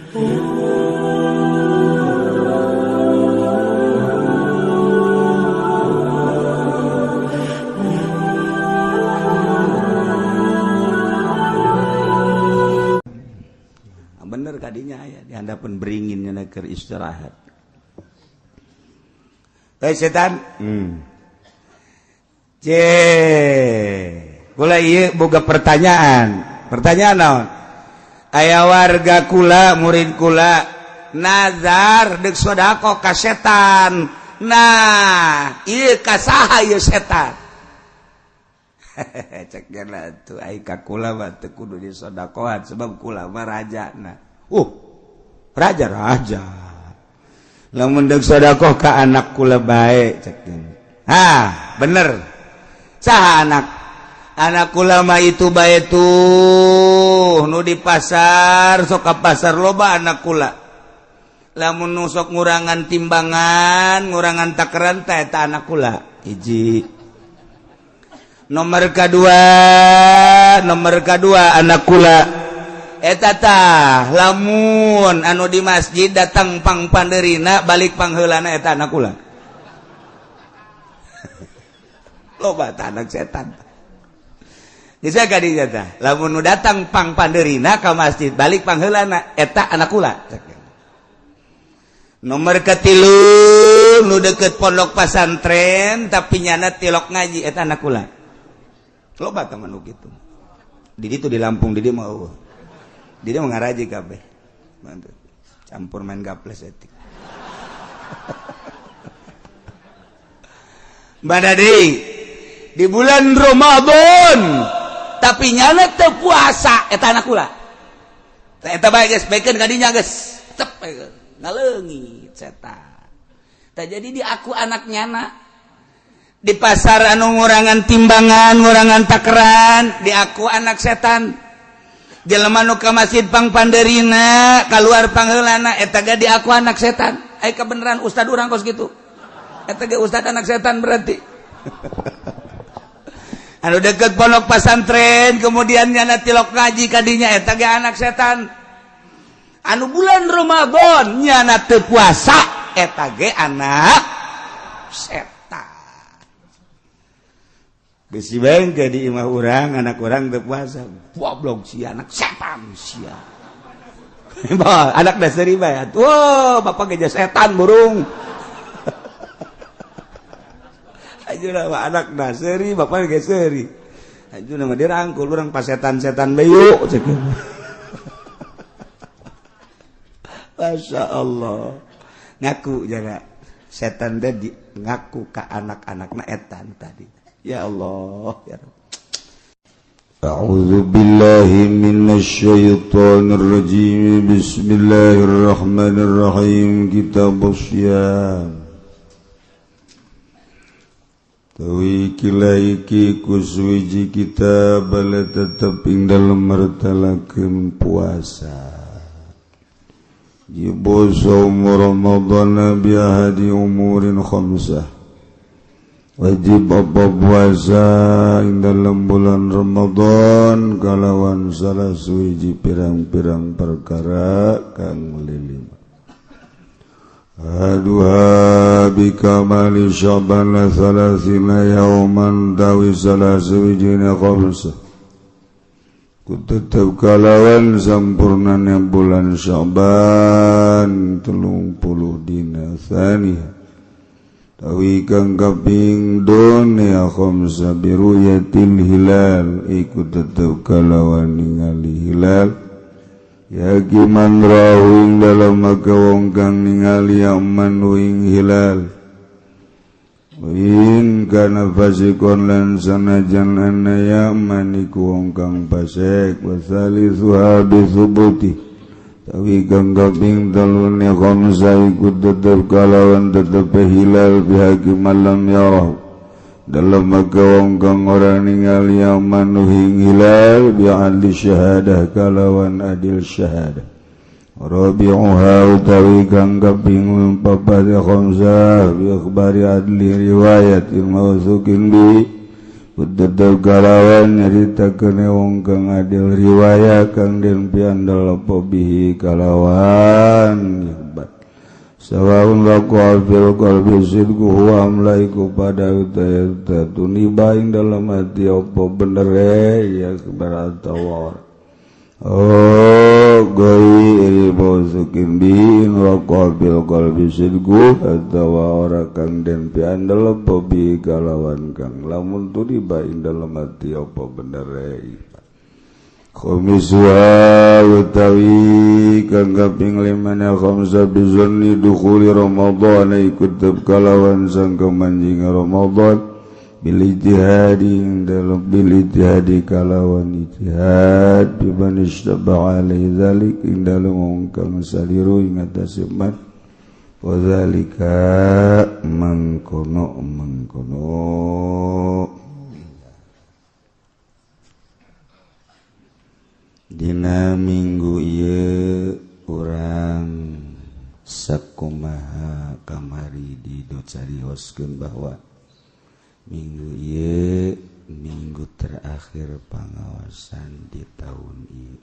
Bener kadinya aya di handapun beringinnya keur istirahat. Setan. Kula ieu boga pertanyaan. Pertanyaan naon? Aya warga kula, murid kula nazar deuk sodaqoh ka setan. Nah, ieu ka saha ieu setan? Cek gana tuh ai ka kula mah teu kudu disodaqohan sebab kula mah rajana. Raja. Lamun deuk sedekah ka anak kula bae cek. Bener. Saha anak? Anak kula mah itu bae tuh nu di pasar, sok ka pasar loba anak kula. Lamun nu sok ngurangan timbangan, ngurangan takaran teh eta anak kula. Hiji. Nomor kedua anak kula eta tah lamun anu di masjid datang pang panderina balik pangheulana eta anak kula. Loba tah anak setan. Bisa kadinya tah lamun nu datang pang panderina ka masjid balik pangheulana eta anak kula. Nomor katilu nu deukeut pondok pasantren tapi nyana tilok ngaji eta anak kula. Loba tah manu kitu. Di ditu di Lampung di dieu mah eueuh. Di dieu ngaraji kabeh. Campur main gaples etik. Badadi di bulan Ramadan tapi nyana teu puasa eta anak kula. Eta bae geus baekeun kadinya geus. Cep ngaleungit setan. Tah jadi di aku anak nyana di pasar anu ngurangan timbangan, ngurangan takaran, di aku anak setan. Jelema nu ka masjid pang panderina, kaluar pangheulana eta ge di aku anak setan. Ai kebenaran ustad urang kos kitu. Eta ge ustad anak setan berarti. Anu deket pondok pasantren, kemudian nyana tilok ngaji kadinya eta ge anak setan. Anu bulan Ramadan nyana teu puasa eta ge anak setan. Besi bengke di imah urang, anak urang teu puasa. Goblok sia anak setan sia. Anak dasari bae. Wah, bapak geus setan burung. Ajeuna mah anak dasari, bapak geus seuri. Ajeuna mah dirangkul urang pas setan-setan bae yuk cek. Masya Allah. Ngaku jaga setan teh ngaku ka anak-anakna etan tadi. Ya Allah ya Rabb. A'udzu billahi minasyaitonir rajim. Bismillahirrahmanirrahim. Kitabus syiyam. Tawi kilaiki kuswiji kitab bala tetep ing dalem martalakeun puasa. Jibu saum Ramadan bi ahadi umurin khamsah. Wajib apa puasa ing dalam bulan Ramadan kalawan salah suwiji pirang-pirang perkara kang lilima. Aduha bikamali Sya'ban salasina yauman dawi salah suwijina khamsah. Kutetap kalawan sampurnanya bulan Sya'ban 30 dina tsaniyah. Tawi kang kaping dunya khamsa biruyatil hilal ikut tetep kalawan ningali hilal yakiman rawing dalam maka wong kang ningali aman wing hilal win kana fasikon lan sanajan ana yaman iku wong kang fasik wasali suhabi subuti tawi kang kaping talune khamsa ikut tetep kalawan tetep hilal bihaqi malam yarah dalam maka wong kang ora ningali aman nuhing hilal bi'adli syahadah kalawan adil syahadah rabi'uha utawi kang kaping papat khamsa bi akhbari adli riwayat mawsukin bi tetep kalawan nyaritakeun wong kang adil riwayat kang den piandal apa bihi kalawan hebat sawaun laku fil qalbi sidqu huwa amlaiku pada utaya tuniba ing dalam hati apa bener ya kebaratawar goi ilmu sukin biin laku fil qalbi sidqu atawa ora kang den piandal apa bihi kalawan kang lamun tuniba ing dalam hati apa bener Khomiswa utawi kang kaping 5 khamsa bizanni dukhuli Ramadan ikut kalawan sang kemanjing Ramadan bil ijtihadi dalam bil ijtihadi kalawan ijtihad biman istaba alaihi dzalik ing dalem kang saliru ing atase man wa dzalika mangkono dina minggu ieu urang sakumaha kamari dicarioskeun bahwa minggu ieu minggu terakhir pangaosan di tahun ieu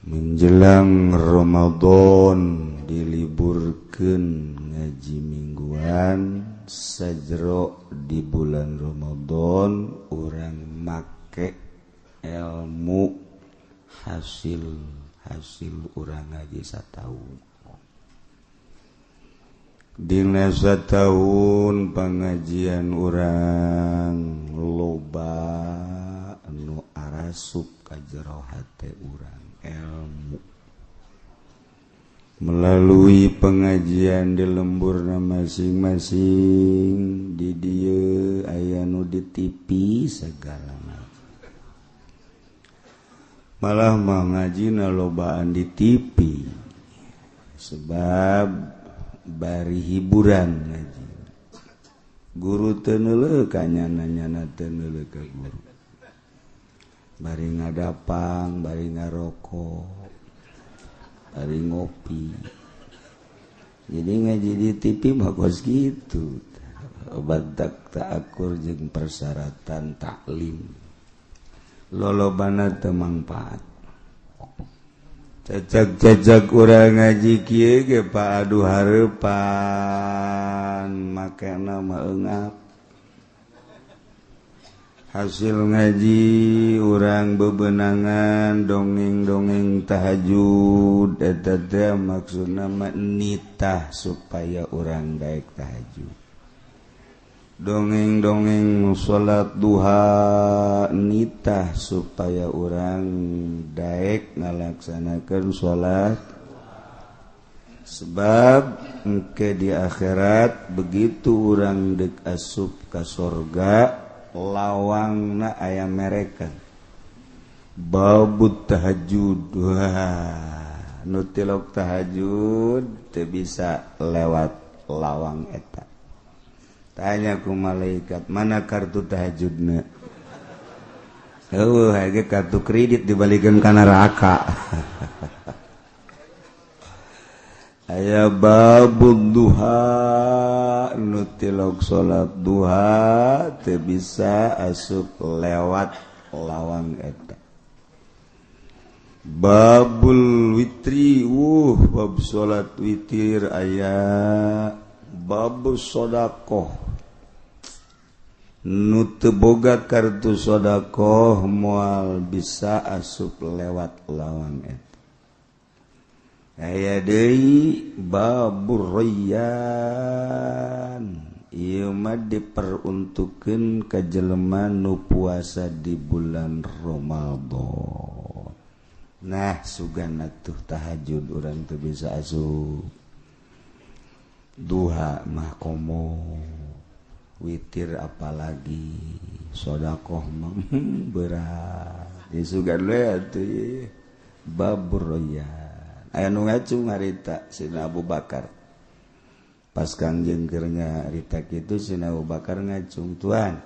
menjelang Ramadan diliburkeun ngaji mingguan sajero di bulan Ramadan urang make ilmu hasil urang ngaji satahun dina satahun pengajian urang loba anu arasup ka jero hate urang ilmu melalui pengajian di lemburna masing-masing di dieu aya nu di TV segala malah mangajina lobaan di TV sebab bari hiburan ngaji guru teu neuleuh ka nyana teu neuleuh ka guru bari ngadapang bari ngarokok bari ngopi jadi ngaji di TV mah kos kitu badak ta'akur jeung persyaratan taklim lolobana teu mangpaat cacak urang ngaji kieu ge paadu hareupan makena maeungap hasil ngaji urang bebenangan dongeng-dongeng tahajud eta teh maksudna mah nitah supaya urang daek tahajud dongeng-dongeng salat duha nitah supaya urang daek ngalaksanakeun salat sebab engke di akhirat begitu urang deuk asup ka sorga lawangna aya mereka babut tahajud wah nu tilok tahajud teu bisa lewat lawang eta tanya ku malaikat mana kartu tahajudna hage kartu kredit dibalikeun ka neraka aya babud duha nu tilok salat duha teu bisa asup lewat lawang eta babul witri bab salat witir aya babus sedekah nu teu boga kartu sedekah moal bisa asup lewat lawang eta aya deui babur rayyan ieu mah diperuntukkeun ka jelema nu puasa di bulan Ramadan nah sugan atuh tahajud urang teu bisa asup duha mah komo witir apalagi sedekah mah berat disugan we atuh babur rayyan aya nu ngacung harita Sina Abu Bakar pas Kangjeng keur nyarita kitu Sina Abu Bakar ngacung tuan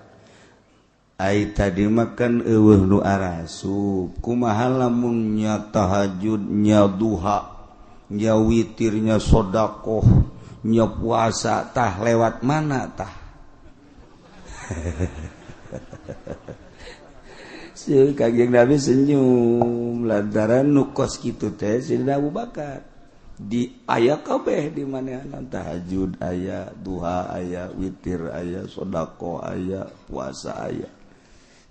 ai tadi makan eueuh nu arasup kumaha lamun nya tahajud nya duha nya witir nya sedekah nya puasa tah lewat mana tah Kanjeng Nabi senyum lantaran nukos kitu teh Sayyidina Abu Bakar di aya kabeh di manehanna tahajud aya, duha aya, witir aya, sedekah aya, puasa aya.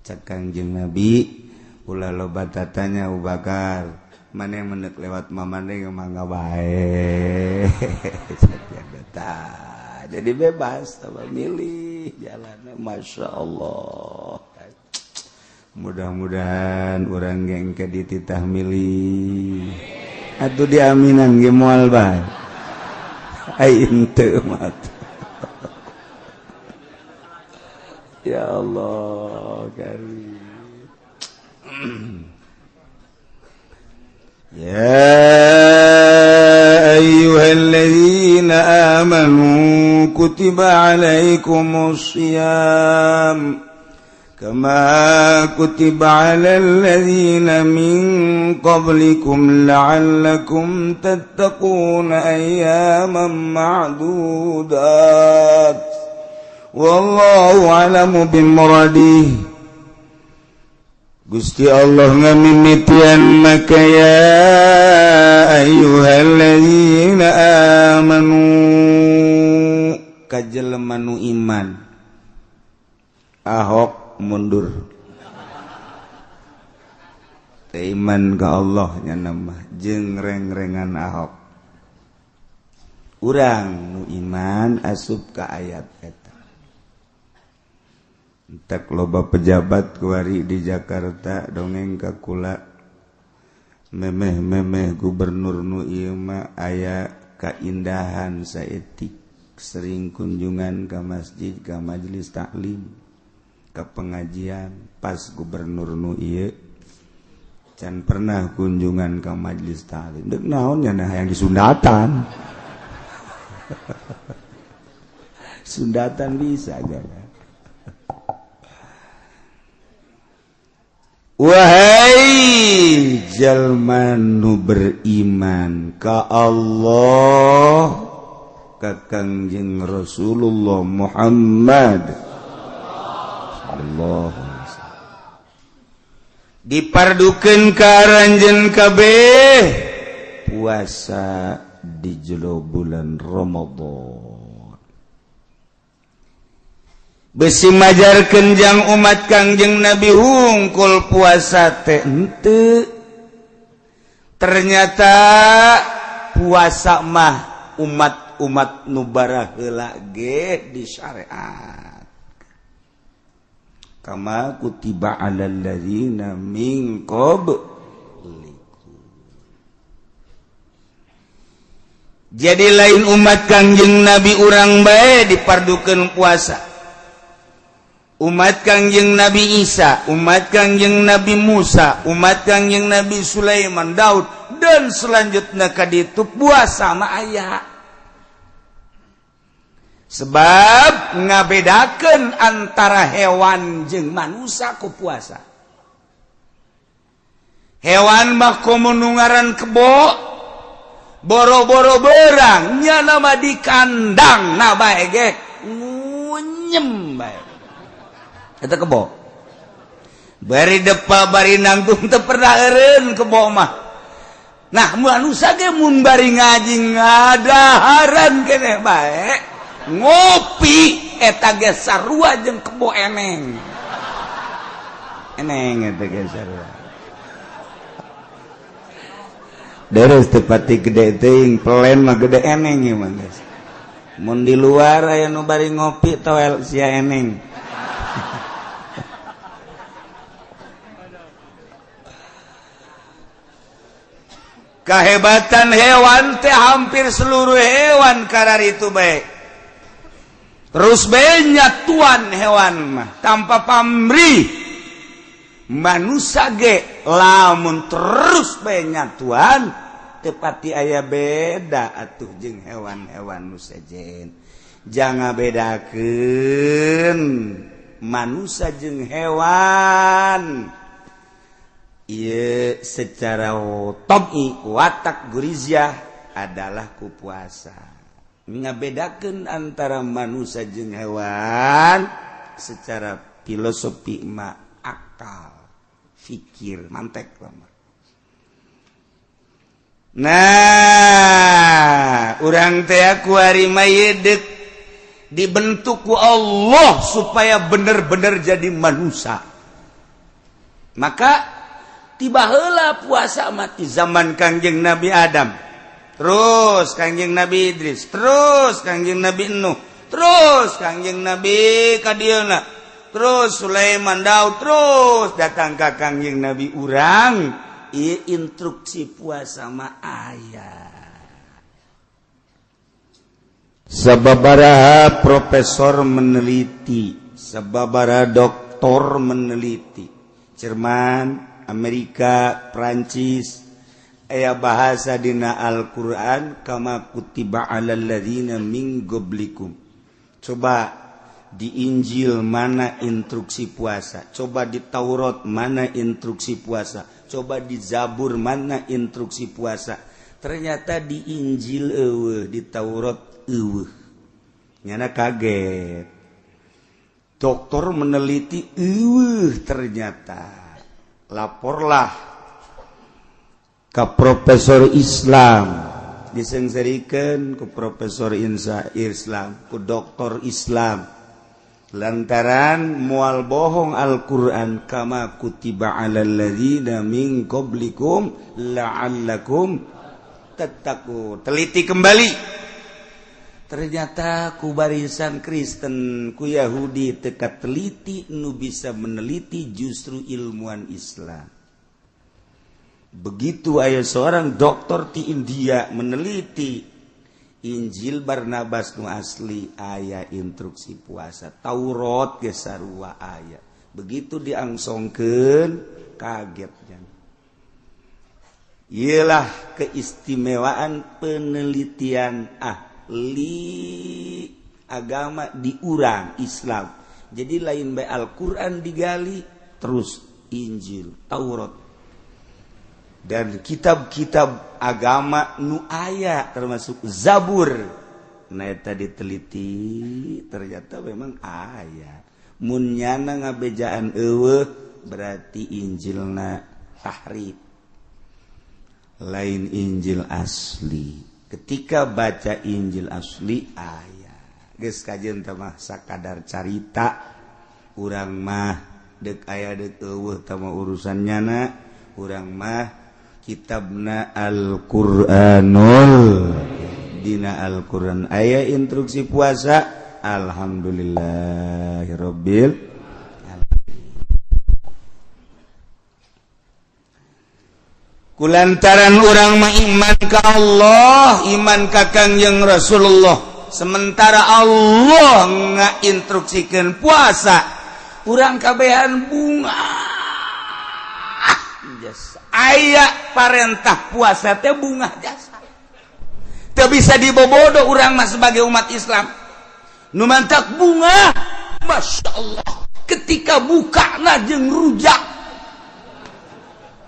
Cak Kanjeng Nabi ulah loba tatanya Abu Bakar maneh menek lewat mamane mangga bae. Jadi bebas apa milih jalannya Masya Allah. Mudah-mudahan orang gengke dititah milih atuh diaminan ge moal bae ai henteu mat. Ya Allah karim. Ya ayyuhalladzina amanu kutiba alaikumus shiyam كما كتب على الذين من قبلكم لعلكم تتقون أياما معدودات والله أعلم بمراده. Gusti Allah ngamimitian maka ya ayyuhalladzina amanu kajelema nu iman. Ahok mundur iman ke Allah nya nama jeung reng-rengan Ahok urang nu iman asup ka ayat eta entek loba pejabat kuari di Jakarta dongeng ka kula memeh gubernur nu ieu mah aya kaindahan saetik sering kunjungan ka masjid ka majelis taklim ke pengajian pas gubernur nu ieu can pernah kunjungan ke majelis taklim deuk naon nya hayang disundatan. Sundatan bisa jaga. Wahai jalma nu beriman ka Allah ka Kangjeng Rasulullah Muhammad dipardukeun karanjeun kabeh puasa di jero bulan Ramadan besi majarkeun jang umat Kangjeng Nabi hungkul puasa teh henteu ternyata puasa mah umat nu bara heula ge di syariat kama kutiba alal ladzina min qablikum. Jadi lain umat Kangjeng Nabi urang bae dipardukeun puasa. Umat Kangjeng Nabi Isa, umat Kangjeng Nabi Musa, umat Kangjeng Nabi Sulaiman, Daud dan selanjutnya ka ditu puasa mah aya. Sebab ngabedakeun antara hewan jeung manusia ku puasa. Hewan mah komo nu ngaran kebo, boro-boro beurang nya nama di kandang na bae ge ngunyem bae. Eta kebo. Bari depa bari nangtung teu pernah eureun kebo mah. Nah manusia ge mun bari ngaji ngadaharan keneh bae. Ngopi eta ge sarua jeung kebo eneng eta ge sarua deres tepati gede teuing pelen mah gede eneng ieu mah geus mun di luar aya nu bari ngopi toel sia eneng kahebatan hewan teh hampir seluruh hewan kararitu bae. Terus banyak tuan hewan mah tanpa pamrih manusia ge lamun terus banyak tuan tepati aya beda atuh jeung hewan-hewan nu sejen. Jangan bedakeun manusia jeung hewan. Ieu secara tabii watak gurizah adalah ku puasa. Ngabedakeun antara manusia jeung hewan secara filosofi akal fikir mantek lama. Nah urang teh aku hari mayedek dibentukku Allah supaya bener-bener jadi manusia. Maka tiba heula puasa mati zaman Kangjeng Nabi Adam, terus Kangjeng Nabi Idris, terus Kangjeng Nabi Nuh, terus Kangjeng Nabi Kadieuna, terus Sulaiman Daud, terus datang ke Kangjeng Nabi urang. Ieu instruksi puasa mah aya. Sababaraha profesor meneliti, sababaraha doktor meneliti. Jerman, Amerika, Prancis, aya bahasa dina Al-Qur'an kama kutiba 'alal ladzina min qablikum. Coba di Injil mana instruksi puasa, coba di Taurat mana instruksi puasa, coba di Zabur mana instruksi puasa. Ternyata di Injil eueuh, di Taurat eueuh. Nyana kaget. Dokter meneliti, ternyata laporlah ke profesor Islam, disengserikan ke profesor Islam, ke dokter Islam, lantaran mual bohong Al-Quran kama kutiba 'alal ladzina min qablikum la'allakum tattaqun. Teliti kembali. Ternyata ku barisan Kristen, ku Yahudi teka teliti nu bisa meneliti justru ilmuwan Islam. Begitu aya seorang dokter di India meneliti Injil Barnabas nu asli aya instruksi puasa, Taurat ge sarua aya. Begitu diangsongkeun kagetnya. Ialah keistimewaan penelitian agama di urang Islam. Jadi lain bae Al-Qur'an digali, terus Injil, Taurat, dan kitab-kitab agama nu aya termasuk Zabur. Nah eta diteliti ternyata memang aya. Mun nyana ngabejaan eueuh berarti Injilna tahrif. Lain Injil asli. Ketika baca Injil asli ayat geus kajeun teh mah sakadar carita, urang mah deuk aya deuk eueuh teh mah urusan nyana, urang mah kitabna Al-Qur'anul, dina Al-Qur'an aya instruksi puasa. Alhamdulillahirabbil. Kulantaran urang mah iman ka Allah, iman ka Kangjeng Rasulullah, sementara Allah ngainstruksikeun puasa, urang kabehan bunga. Jasa. Aya parentah puasa teh bunga jasa. Teu bisa dibobodo urang mah sebagai umat Islam. Nu mantak bunga, Masya Allah, ketika bukana jeung rujak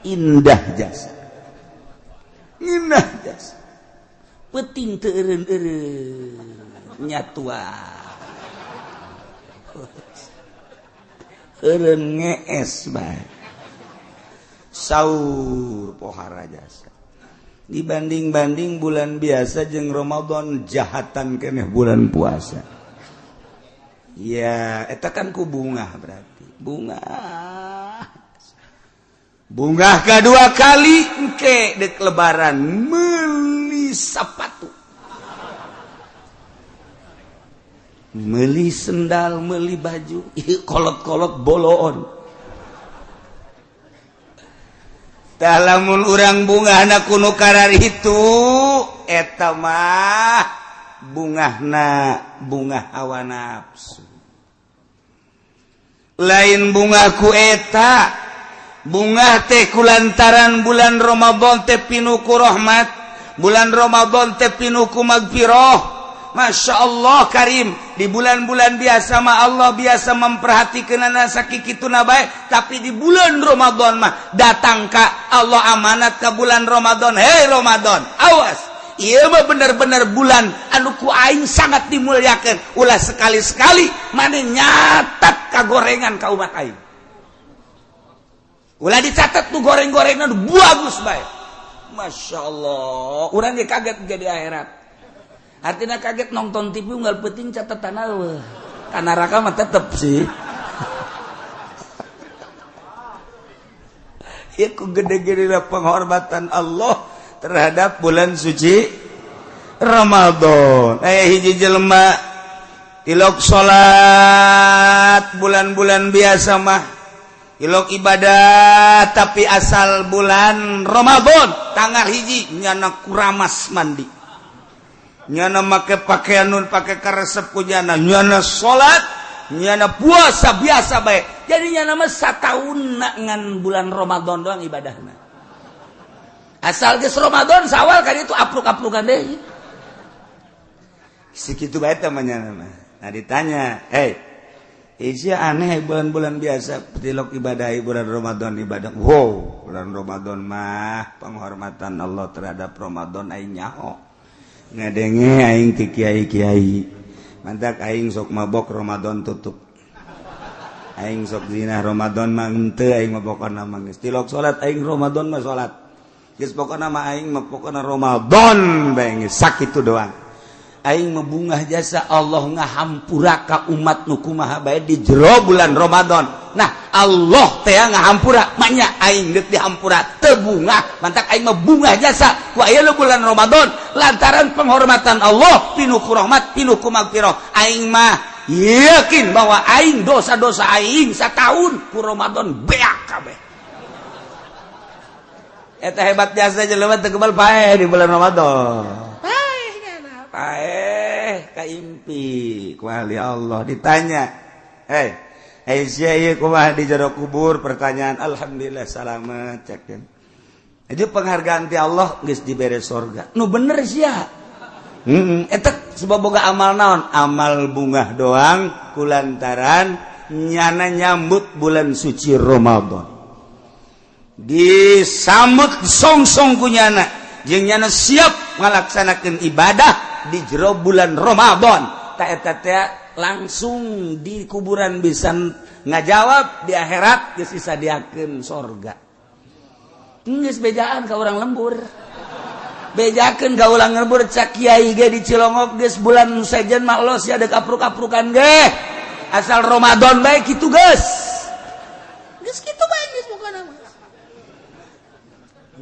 indah jasa. Indah jasa. Peting teu eureun-eureun nyatua. Eureun ngees bae. Saur pohara jasa. Dibanding-banding bulan biasa jeung Ramadan jahatan keneh bulan puasa. Ya, eta kan ku bunga berarti. Bunga kedua kali engke dek lebaran meuli sepatu, meuli sendal, meuli baju, kolot-kolot boloon. Tah lamun urang bungahna kuno karar itu eta mah bungahna bunga hawa nafsu. Lain bunga ku eta bunga teh kulantaran bulan Ramadan teh pinuku rahmat, bulan Ramadan teh pinuku magfirah. Masya Allah karim, di bulan-bulan biasa mah Allah biasa memperhatikan sakikituna bae, tapi di bulan Ramadan mah datang ka Allah amanat ke bulan Ramadan. Hei Ramadan, awas, Ieu mah bener-bener bulan anu ku aing sangat dimuliakeun. Ulah sekali-sekali maneh nyatat kagorengan ka umat aing. Ulah dicatat tuh goreng-gorengan bagus bae. Masya Allah, urang ge kaget jadi akhirat. Artinya kaget nonton TV unggal penting catatan eueuh. Ka neraka mah tetep sih. Ieu gede-gede penghormatan Allah terhadap bulan suci Ramadan. Hiji jelema tilok salat bulan-bulan biasa mah ilok ibadah tapi asal bulan Ramadan tanggal hiji nyana kuramas mandi nyana make pakaian nun pake karesep kujana nyana salat nyana puasa biasa bae jadi nyana mah sataunna ngan bulan Ramadan doang ibadahna asal geus Ramadan sawal kan itu apluk-aplukan deui segitu bae teh mah. Nah ditanya Isya aneh bulan-bulan biasa tilok ibadah bulan Ramadan ibadah. Wow, bulan Ramadan mah penghormatan Allah terhadap Ramadan aing nyaho. Ngadenge aing ke kiai-kiai. Mantak aing sok mabok Ramadan tutup. Aing sok zina Ramadan mah henteu aing mabokana mah geus. Tilok salat aing Ramadan mah salat. Geus pokona mah aing mah pokona Ramadan bae geus sakitu doang. Aing membungah jasa Allah ngahampura ka umat nu kumaha bae di jero bulan Ramadan. Nah, Allah teh ngahampura, maknya aing geus dihampura teu bungah, mantak aing membungah jasa ku aya bulan Ramadan lantaran penghormatan Allah pinuh ku rahmat, pinuh ku magfirah. Aing mah yakin bahwa aing dosa-dosa aing sataun ku Ramadan beak kabeh. Eta hebat jasa jelema teu kebal paeh di bulan Ramadan. Kaimpi kuali Allah ditanya Aisyah kumaha di jero kubur pertanyaan alhamdulillah salamet cekeun jadi penghargaan ti Allah geus dibere surga nu bener sia eta sebab boga amal naon amal bungah doang kulantaran nyana nyambut bulan suci Ramadan disambut song-song ku nyana jeung nyana siap ngalaksanakeun ibadah di jero bulan Ramadan ta eta teh langsung di kuburan bisa ngajawab di akhirat geus disadiakeun surga geus bejaan ka urang lembur bejakeun ka urang lembur cak kiai ge di Cilongok geus bulan sejen mah los ya deuk apruk-aprukan ge asal Ramadan bae kitu geus kitu bae geus pokona mah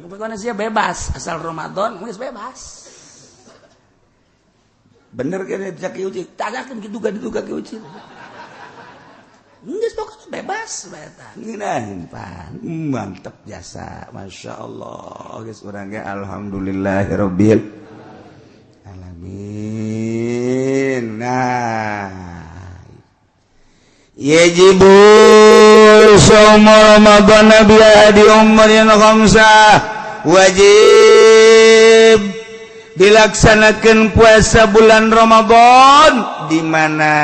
pokona sia bebas asal Ramadan geus bebas. Bener kan bisa kiuci, tanyakan gitu kan itu kaki uci. Nggak pokoknya bebas, beta. Nginahin pan, mantep jasa, masya Allah. Guys orangnya alhamdulillahirobbil alamin. Nah, yajibu shaum Ramadan bi umrin khamsah wajib dilaksanakan puasa bulan Ramadan di mana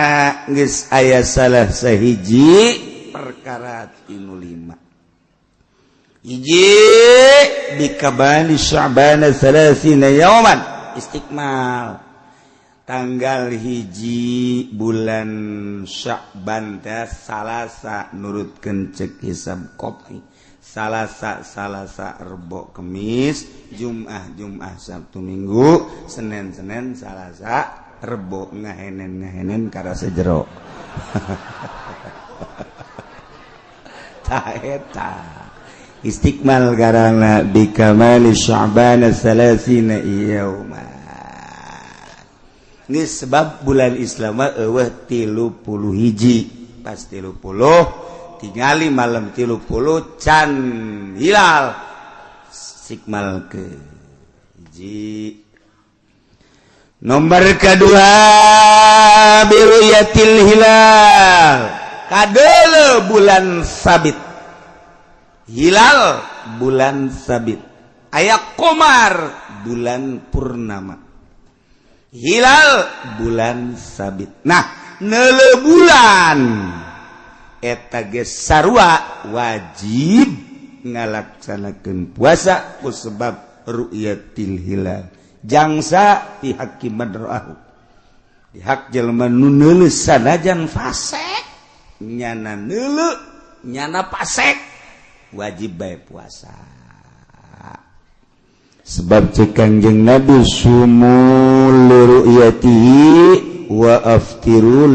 geus aya salah sahiji perkara tinu 5 hiji bikabani Sya'ban 30 yauman istiqmal tanggal hiji bulan Sya'ban teh salasa nurutkeun ceuk hisab kopi Salasa Rebo Kemis Jumat Sabtu Minggu Senin Salasa Rebo ngahenen karena sejero taeta istiqmal karena bikamali Sya'ban 30 yauma ini sebab bulan Islam eueuh 30 hiji pas 30 tingali malam 30 can hilal sikmal ke hiji nomor kedua biruyatil hilal kadeuleu bulan sabit hilal bulan sabit aya qamar bulan purnama hilal bulan sabit nah neuleuh bulan eta geus sarua wajib ngalaksanakeun puasa ku sebab ru'yatil hilal jangsa pihak madrahu pihak jelema nu neuleuh sanajan fasik nyana neuleuh nyana fasik wajib bae puasa sebab cek Kangjeng Nabi sumu liru'yatihi wa aftiru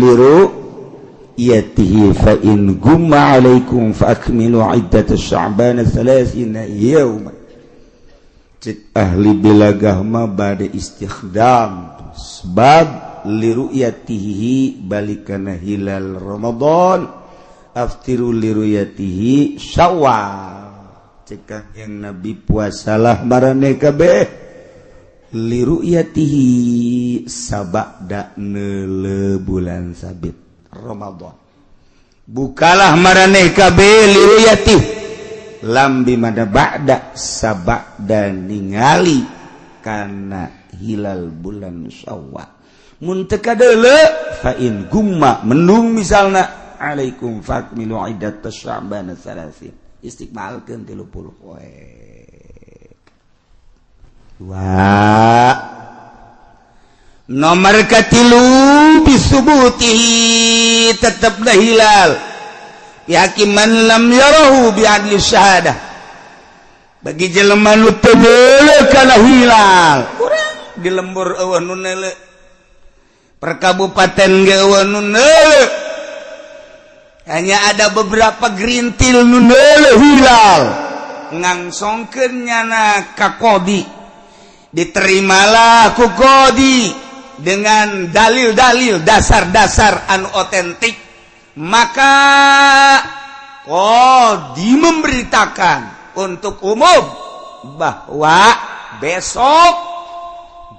liru'yatihi fa in gumma alaikum fa akmilu iddata sya'bana 30 yawman cek ahli bilagah mah bade istikhdam sebab liru'yatihi balikana hilal Ramadan aftiru liru'yatihi Syawal cekak yang Nabi puasalah marane kabeh liru'yatihi sabada neule bulan sabit Ramadan bukalah marane kabeh liru'yatihi lambi mada ba'da sabada ningali kana hilal bulan Syawal mun teu kadeuleu fa in gumma mendung misalna alaikum fakmilu iddat sya'ban 30 istiqmalkeun 30 poe. Dua nomor katilu bisubutihi tetepna hilal yakiman lam yarahu bi adli syahadah bagi jelema nu teu neuleuh kana hilal urang di lembur eueuh nu neuleuh per kabupaten ge eueuh nu neuleuh hanya ada beberapa gerintil nu neuleuh hilal ngangsongkeun nyana ka qodi diterimalah ku qodi dengan dalil-dalil dasar-dasar anu otentik maka qodi memberitakan untuk umum bahwa besok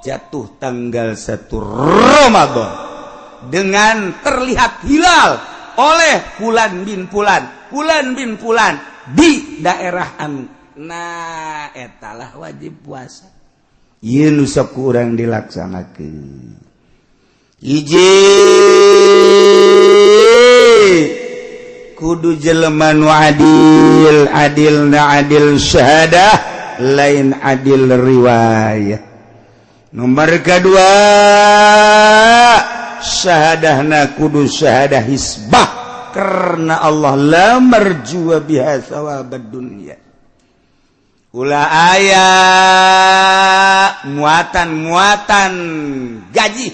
jatuh tanggal 1 Ramadan dengan terlihat hilal oleh Fulan bin Fulan di daerah anu nah etalah wajib puasa ieu nu sok urang dilaksanakeun hiji kudu jelema nu adilna adil syahadah lain adil riwayah nomor kedua syahadahna kudu syahadah hisbah karena Allah la marjua biha thawabad dunya ulah aya muatan gaji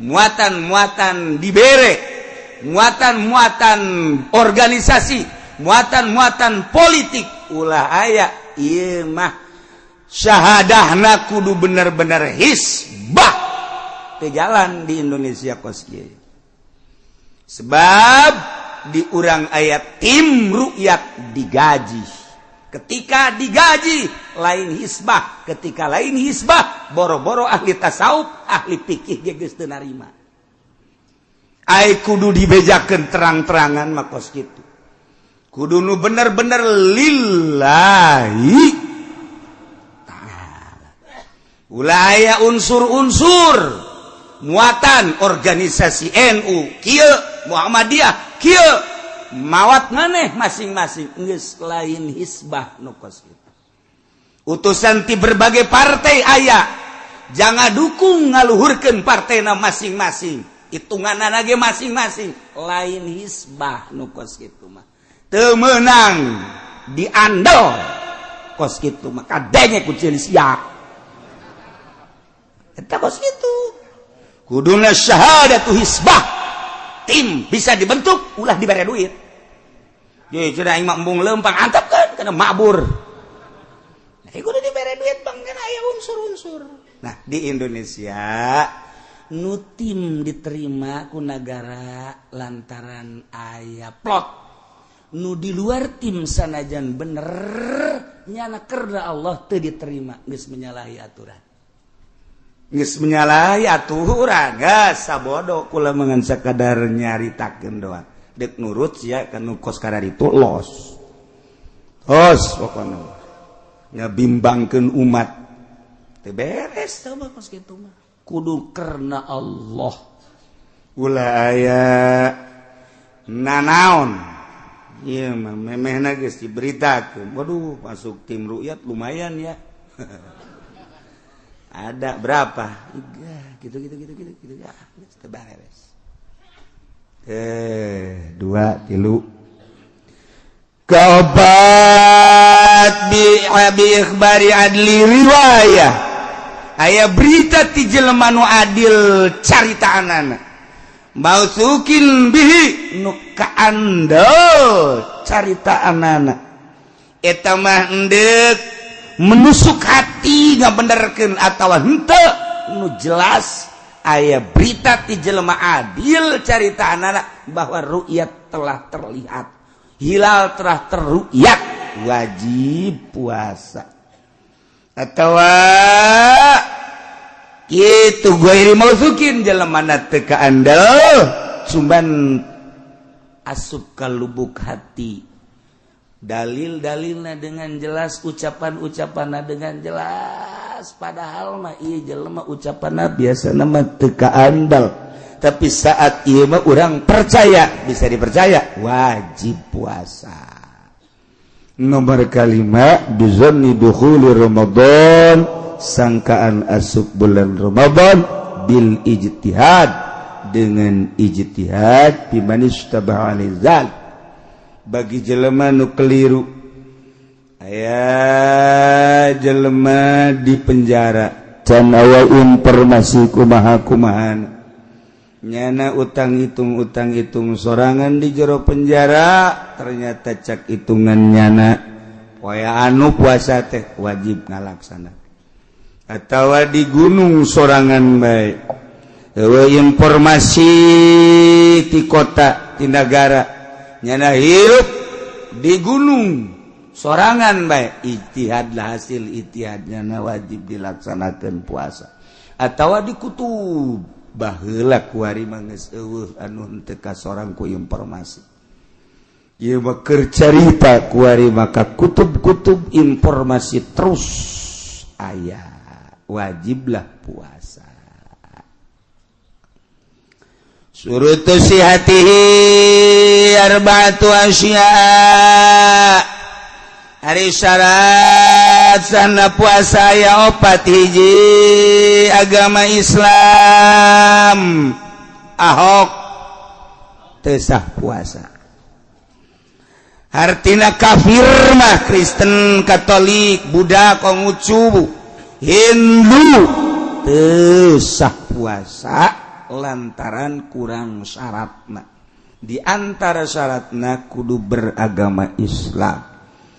muatan dibere muatan organisasi muatan politik ulah aya ieu mah syahadahna kudu bener-bener hisbah teu jalan di Indonesia kos kieu sebab di urang ayat tim ru'yat digaji ketika digaji lain hisbah ketika lain hisbah boro-boro ahli tasawuf ahli fikih ge geus teu narima ai kudu dibejakeun terang-terangan mah kos kitu kudu nu bener-bener lillahi ta'ala ulah aya unsur-unsur muatan organisasi NU kieu Muhammadiyah kieu mawat maneh masing-masing geus lain hisbah nu kos kitu utusan ti berbagai partai aya jangan dukung ngaluhurkeun partena masing-masing hitunganna ge masing-masing lain hisbah nu kos kitu mah teu meunang diandol kos kitu mah kadenge ku ceulis sia eta kos kitu kuduna syahadatu hisbah tim bisa dibentuk ulah dibere duit ye cenah aing mah embung leumpang antepkeun kana mabur kudu dibere duit bang kana aya unsur-unsur nah di Indonesia nu tim diterima ku nagara lantaran aya plot nu di luar tim sanajan bener nyana karena Allah teu diterima geus menyalahi aturan geus menyalahi aturan geus sabodo kula mangan sakadar nyaritakeun doang dek nurut sia kana kos kada ditu los pokona ngabimbangkeun umat teu beres tah kos kitu mah kudu karena Allah ulah aya nanaon ieu mah memehna geus diberitakeun waduh masuk tim ru'yat lumayan ya ada berapa gitu ya beres 2 3 kabat bi ikhbari adli riwayah aya berita ti jelema nu adil caritaanana mausukin bihi nu kaandel caritaanana eta mah endek menusuk hati ngabenerkeun atawa henteu nu jelas aya berita ti jelema adil caritaanana bahwa ru'yat telah terlihat hilal telah terru'yat wajib puasa atawa kitu gairi mausukin jelemana teu kaandel cumban asup ka lubuk hati dalil-dalilna dengan jelas ucapan-ucapanna dengan jelas padahal mah ieu jelema ucapanna biasana mah teu kaandel tapi saat ieu mah urang percaya bisa dipercaya wajib puasa. Nomor kalima bizanni dukhuli Ramadan sangkaan asup bulan Ramadan bil ijtihad dengan ijtihad bimanistabah alizal bagi jelema nu keliru aya jelema di penjara can aya informasi kumaha-kumahan nyana utang hitung sorangan di jero penjara ternyata cak hitungan nyana poe anu puasa teh wajib ngalaksana atawa di gunung sorangan bae eueuh informasi ti kota ti nagara nyana hirup di gunung sorangan bae ijtihad lah hasil ijtihad nyana wajib dilaksanakeun puasa atawa di kutub baheula kuari mah geus eueuh anu henteu kasorang ku informasi ieu mah keur carita kuari maka kutub-kutub informasi terus aya wajiblah puasa surutu sihatihi arba'atu asya hari syarat sana puasa ya opat hiji agama Islam ahok teu sah puasa artina kafir mah Kristen Katolik Buddha Konghucu Hindu teu sah puasa lantaran kurang syaratna di antara syaratna kudu beragama Islam.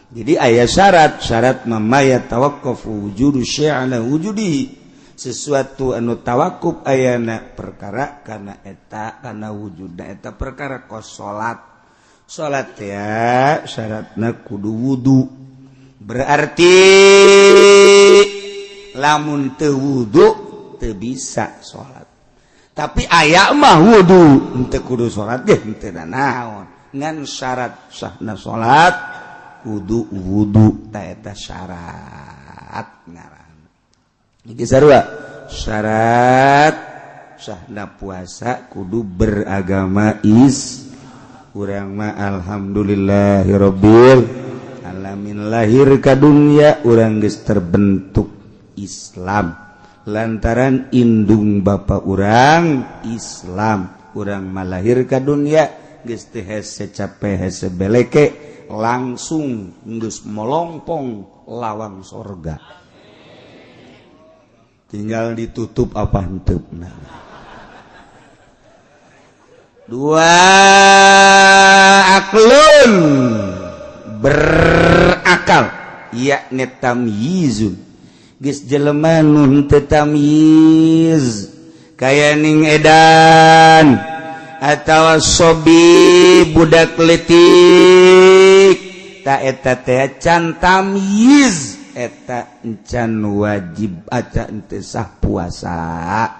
Jadi aya syarat mamaya tawaqqafu wujudu syai'ala wujudihi sesuatu anu tawakuf ayana perkara kana eta kana wujudna eta perkara kos salat ya syaratna kudu wudu berarti lamun teu wudu teu bisa salat tapi aya mah wudu henteu kudu salat ge henteu naon ngan syarat sahna salat kudu wudu eta syarat ngaran iki sarua syarat sahna puasa kudu beragama urang mah alhamdulillahirabbil alamin lahir ka dunya urang geus terbentuk Islam lantaran indung bapa urang Islam urang mah lahir ka dunya geus teu hese capek hese beleke langsung geus molongpong lawang sorga tinggal ditutup apa hentupna 2 aklun berakal yakni tamyizun geus jelema nu teu tamyiz kaya ning edan atawa sobi budak letik ta eta teh can tamyiz eta encan wajib aca henteu sah puasa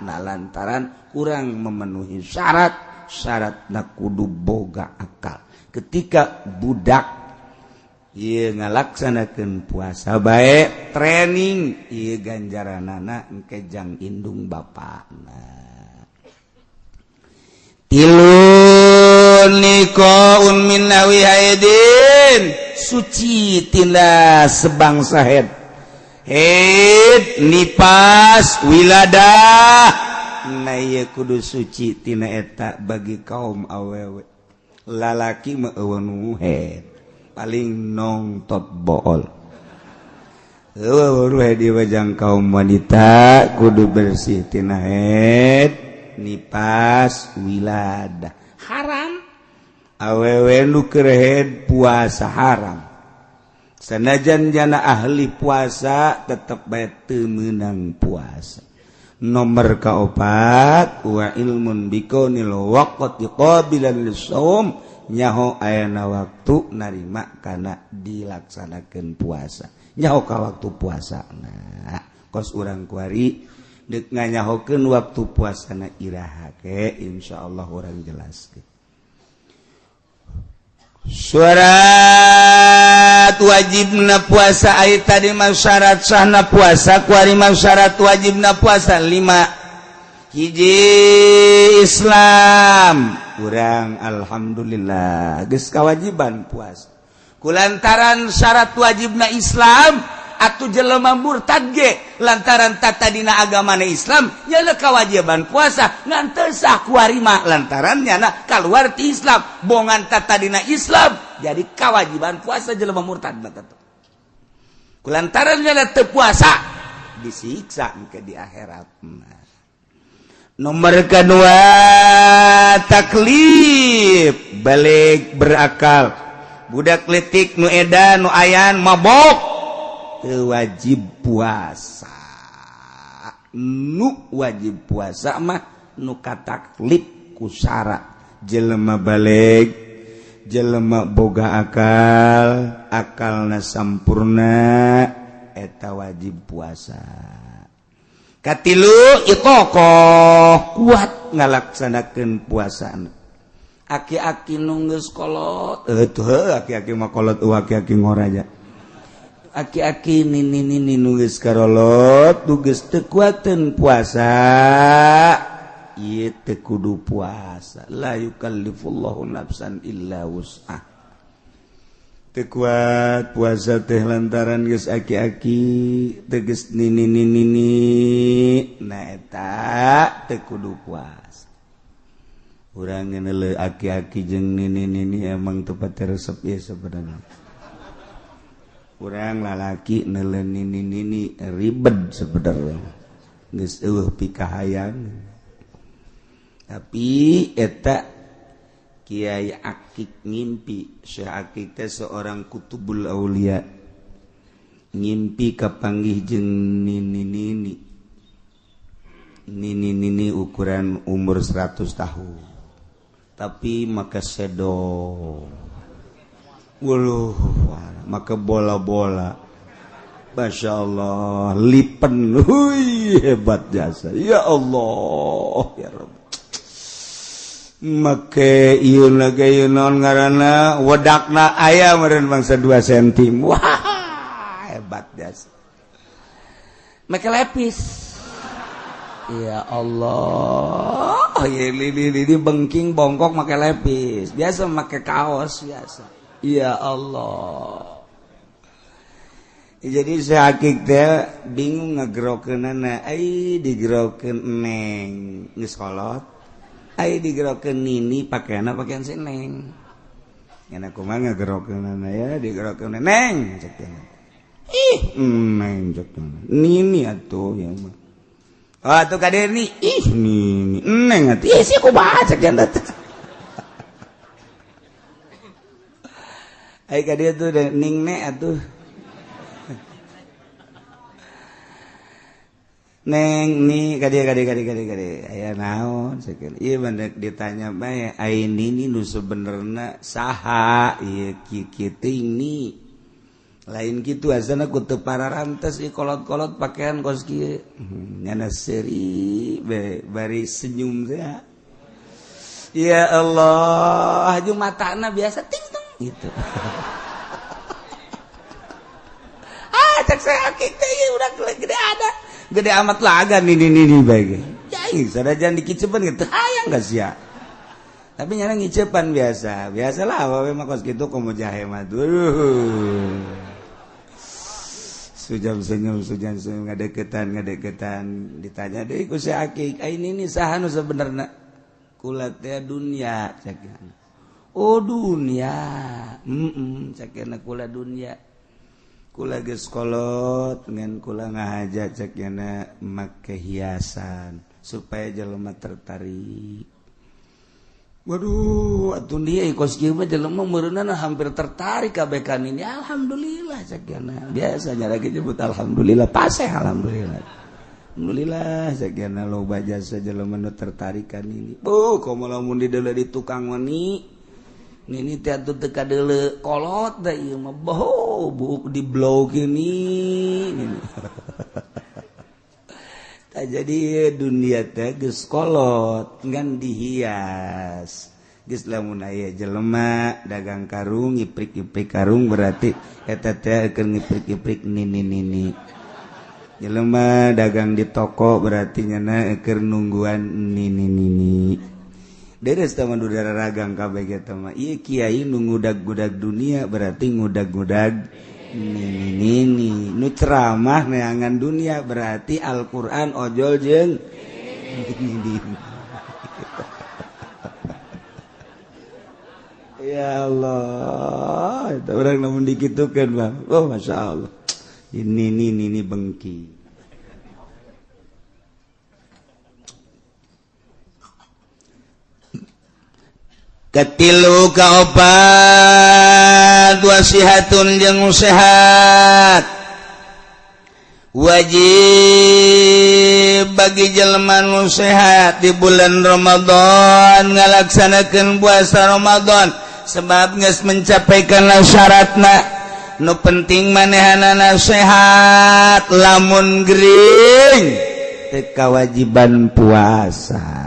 na lantaran kurang memenuhi syaratna kudu boga akal ketika budak ieu ngalaksanakeun puasa bae training ieu ganjaranana engke jang indung bapana tilun nikoun min nawi haidin suci tina sebangsa head nipas wiladah na kudu suci tina eta bagi kaum awewe lalaki mah eueuh head paling nongtot bool eueuh di wajang kaum wanita kudu bersih tina head nipas wiladah haram awewe nu keur head puasa haram sanajan jana ahli puasa tetep bae teu meunang puasa. Nomor kaopat wa ilmun biqaunil waqti qabilan lis-shaum nyaho ayana waktu narima kana dilaksanakeun puasa. Nyaho ka waktu puasana. Kos urang kuari deuk nganyahokeun waktu puasana iraha ke insyaallah urang jelaskeun. Syarat wajibna puasa aya tadi mah syarat sahna puasa kuari mah syarat wajibna puasa 5 hiji Islam urang alhamdulillah geus kawajiban puasa kulantaran syarat wajibna Islam atuh jelema murtad ge lantaran tata dina agamana Islam nya kewajiban puasa ngan teu sah kuari mah lantaran nya kaluar ti Islam bongan tata dina Islam jadi kewajiban puasa jelema murtad batat kulantaran nya teu puasa disiksa ke di akhirat. Nomor kedua taklif balik berakal budak letik nu edan nu ayan mabok wajib puasa nu wajib puasa mah nu kataklif ku syarat jelema balik jelema boga akalna sampurna eta wajib puasa. Katilu itokoh kuat ngalaksanakeun puasana aki-aki nu geus kolot aki-aki mah kolot aki-aki ngoraja aki-aki nini nulis karolot tugas tekuatan puasa ieu teu kudu puasa la yukallifullahu nafsan illa wus'ah teu kuat puasa teh lantaran geus aki-aki teu geus nini nah eta teu kudu puasa urang ngeuneuh aki-aki jeung nini emang teu pati resep ieu sebenarnya. Urang lalaki neuleun nini ribet sebenarnya geus eueuh pikahayang tapi eta Kiai Akik ngimpi Syekh Akik teh seorang kutubul aulia ngimpi kapanggih jeung nini ukuran umur 100 tahun tapi maka sedo waluh maka bola-bola Masya Allah lipen hebat jasa ya Allah ya Rabb make ieu lagi naon ngaranna wedakna aya meureun bangsa 2 cm wah hebat jasa make lepis ya Allah ya lili bengking bongkok make lepis biasa make kaos biasa ya Allah. Jadi sakit teh bingung ngegerokeunana ai digerokeun neng geus kolot ai digerokeun nini pakaianna pakaian si neng nya kumaha ngegerokeunana ya digerokeun neng cek teh neng cek nini atuh ya mah oh atuh kade ni nini neng atuh ih sih kumaha cek janda ai ka dia tuh ning ne atuh neng ni ka dia aya naon sakeun ieu bandek ditanya bae ai nini nu sebenarnya saha ieu kieu ini lain kitu asana ku teu pararantes ieu kolot-kolot pakaian kos kieu nyana seuri bari senyum teh ya Allah haju matana biasa ting gitu. Cek saya kita udah gede ada gede amat laga nini baik ya sadajan dikicepan gitu hayang gak sia tapi nyana ngicepan biasalah awewe mah kos gitu komo jahe mah sujam senyum ngadeketan ditanya deh ku si Akik ini saha nu sabenerna kula teh dunia cakna oh dunia cakna kula dunia kula geus kolot ngan kula ngahajat cakna make hiasan supaya jelema tertarik. Waduh, atuh dia kos kieu mah jelema meureunana hampir tertarik kabeh kan ini. Alhamdulillah sakana. Biasanya lagi nyebut alhamdulillah, paseh alhamdulillah. Alhamdulillah sakana loba jasa jelema nu tertarik kan ini. Komo lamun di deuleu di tukang mani. Nini teh atuh teu kadeuleu kolot da ieu mah. Buuk di blow gini. Jadi dunia teh geus kolot ngan dihias geus lamun aya jelema dagang karung ngiprik-ngiprik karung berarti eta teh keur ngiprik-ngiprik nini jelema dagang di toko berarti nyana keur nungguan nini deres teh mandudara ragang kabeh eta mah ieu kiai nu ngudag-ngudag dunia berarti ngudag-ngudag ini nu ceramah neangan dunia berarti Al-Quran ojol jeung ya Allah itu orang namun dikitukan bang oh masya Allah ini bengki katilu kaopat wasihatun jeung sehat wajib bagi jelema nu sehat di bulan Ramadan ngalaksanakeun puasa Ramadan sebab geus mencapaikan syaratna nu penting manehanana sehat lamun gering teu kawajiban puasa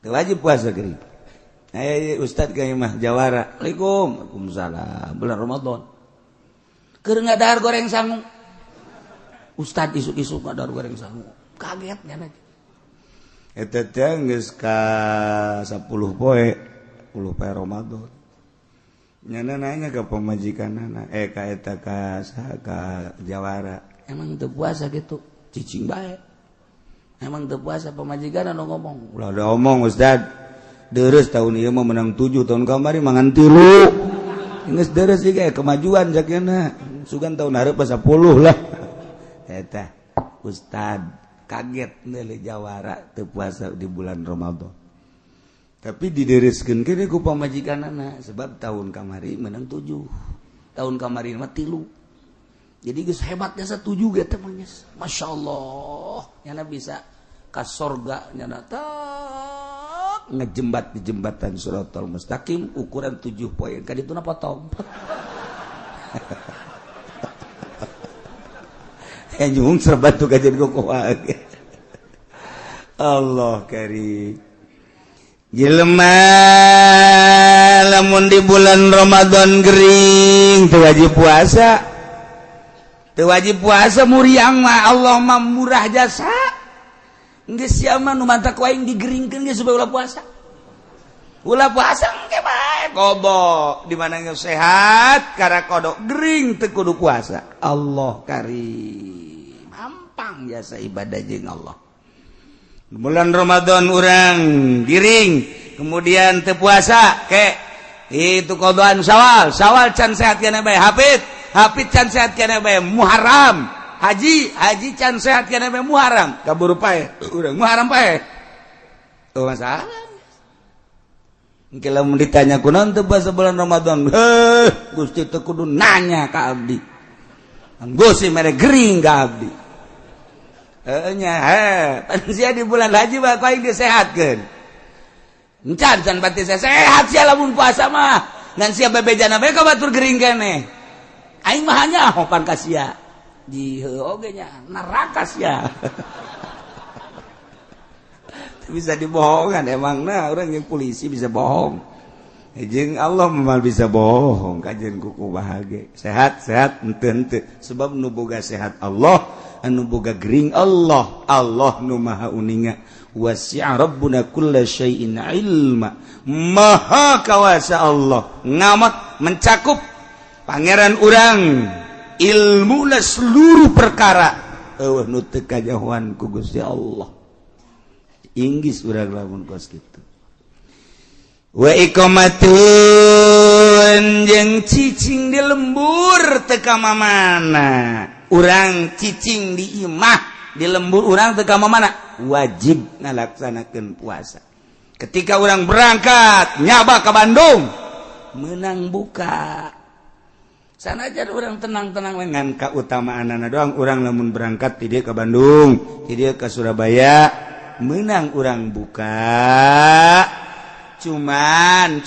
wajib puasa gering. Ustad kaya mah jawara. Waalaikumsalam. Bulan Ramadan. Keur ngadahar goreng sangu. Ustad isuk-isuk ngadahar goreng sangu. Kaget nya. Eta teh geus ka 10 poe, 10 poe Ramadan. Nyana nanya ka pamajikanana, ka eta ka jawara. Emang teu puasa gitu. Cicing bae. Emang teu puasa pamajikan anu ngomong. Ulah ada omong Ustad. Deres tahun ieu mah menang 7 tahun kamari mangan 3. Geus deres ieu kemajuan sakena. Sugan tahun hareup 10 lah. Eta Ustad kaget deuleu jawara teu puasa di bulan Ramadan. Tapi didereskeun kene ku pamajikanana sebab tahun kamari menang 7. Tahun kamari mah 3. Jadi geus hebat jasa 7 ge teh mah geus. Masyaallah. Nyana bisa ka sorga nyana tak ngejembat di jembatan Shiratal Mustaqim ukuran 7 poin ka dituna potong. Nyung serbatu kajen kokoa. Allah karim. Jelema lamun di bulan Ramadan gering teu wajib puasa. Teu wajib puasa muriang mah Allah mah murah jasa. Geus sia mah nu mantak wae digeringkeun geus supaya ulah puasa. Ulah puasa engke bae gobo di mana geus sehat kara kodok gering teu kudu puasa. Allah karim. Mampang jasa ibadah jeung Allah. Bulan Ramadan urang giring kemudian teu puasa ke itu kodoan Syawal can sehat kana bae Hafid can sehat kana bae Muharram Haji can sehat kana bae Muharram kaburu pae urang Muharram pae teu masalah engke lamun ditanya kunaon teu puasa bulan Ramadan Gusti teu kudu nanya ka abdi Gusti mere gering ka abdi sia di bulan haji mah kuaing disehatkeun encan pati sehat sia lamun puasa mah ngan sia bebejana bae ka batur gering keneh aing mah hanya hopan ka sia di heuh oge nya neraka sia bisa dibohongan emangna urang yang polisi bisa bohong jeung Allah mah bisa bohong kajen kuku bahagia sehat henteu sebab nu boga sehat Allah anu boga gering Allah nu maha uninga wasi'a rabbuna kulla syai'in ilma maha kawasa Allah ngamat mencakup pangeran urang ilmuna seluruh perkara nu teu kajauhan ku Gusti Allah. Inggis urang lamun kos kitu. Wa iqamatun jeung cicing di lembur teu ka mamana. Urang cicing di imah di lembur urang teu ka mamana wajib ngalaksanakeun puasa. Ketika urang berangkat nyaba ka Bandung menang buka. Sanajan urang tenang-tenang ngan kautamaanana doang urang lamun berangkat ti dieu ka Bandung, ti dieu ka Surabaya menang urang buka. Cuman